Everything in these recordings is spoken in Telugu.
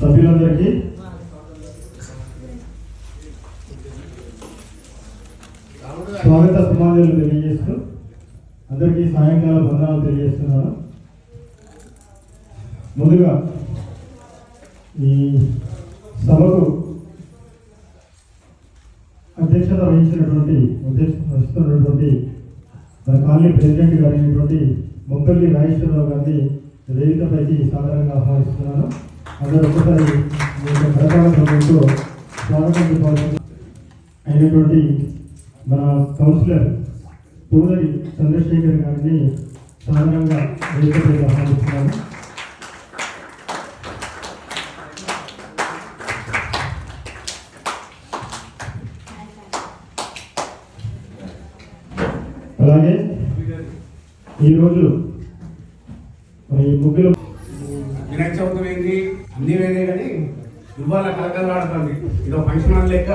సభ్యులందరికీ స్వాగత సమాజాలు తెలియజేస్తూ అందరికీ సాయంకాల వందనాలు తెలియజేస్తున్నాను. ముందుగా ఈ సభకు అధ్యక్షత వహిస్తున్నటువంటి మన కాలనీ ప్రెసిడెంట్ గారైనటువంటి మొక్కల్లి రాజేశ్వరరావు గారిని వేదికపైకి సాధారణంగా ఆహ్వానిస్తున్నాను. అందరూ ఒకసారి కరకాలంతో స్వాగతం అయినటువంటి మన కౌన్సిలర్ పూదరి చంద్రశేఖర్ గారిని సాధారణంగా వేదికపైకి ఆహ్వానిస్తున్నాను. అలాగే ఈరోజు ఈ ముగ్గులు వినాయక చవితి పోయింది, అన్ని పోయినాయి, కానీ ఇవాళ కలకలాడుతుంది. ఇదో ఫంక్షన్ హాల్ లెక్క.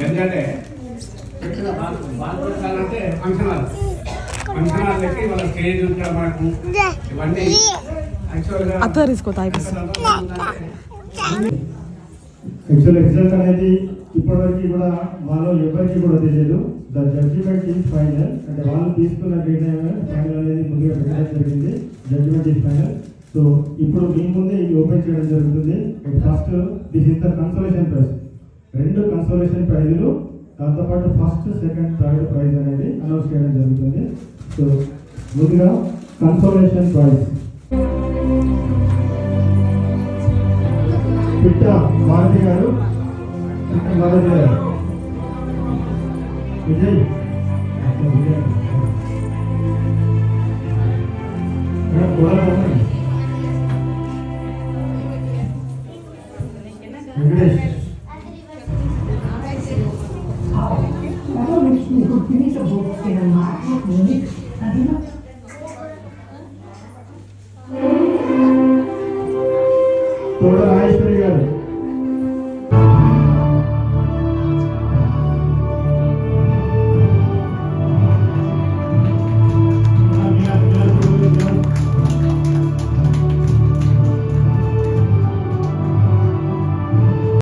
ఎందుకంటే బాల్పడాలంటే ఫంక్షన్ హాల్ లెక్క ఇవాళ స్టేజ్ ఇక్కడ మనకు ఇవన్నీ యాక్చువల్గా రిజల్ట్ అనేది ఇప్పటివరకు కూడా మాలో ఎవరికి కూడా తెలియదు. ద జడ్జిమెంట్ ఈజ్ ఫైనల్, అంటే వాళ్ళు తీసుకున్న నిర్ణయం ఫైనల్ అనేది ముందుగా పెట్టడం జరిగింది. Judgement is final. సో ఇప్పుడు మీ ముందే ఇది ఓపెన్ చేయడం జరుగుతుంది. First this is the consolation praise. 2 consolation ప్రైజులు, దాంతోపాటు ఫస్ట్, సెకండ్, థర్డ్ ప్రైజ్ అనేది అనౌన్స్ చేయడం జరుగుతుంది. సో ముందుగా కన్సోలేషన్ ప్రైజ్ పిట్ట భారతి గారు, Vijay Venkatesh, Finish a book and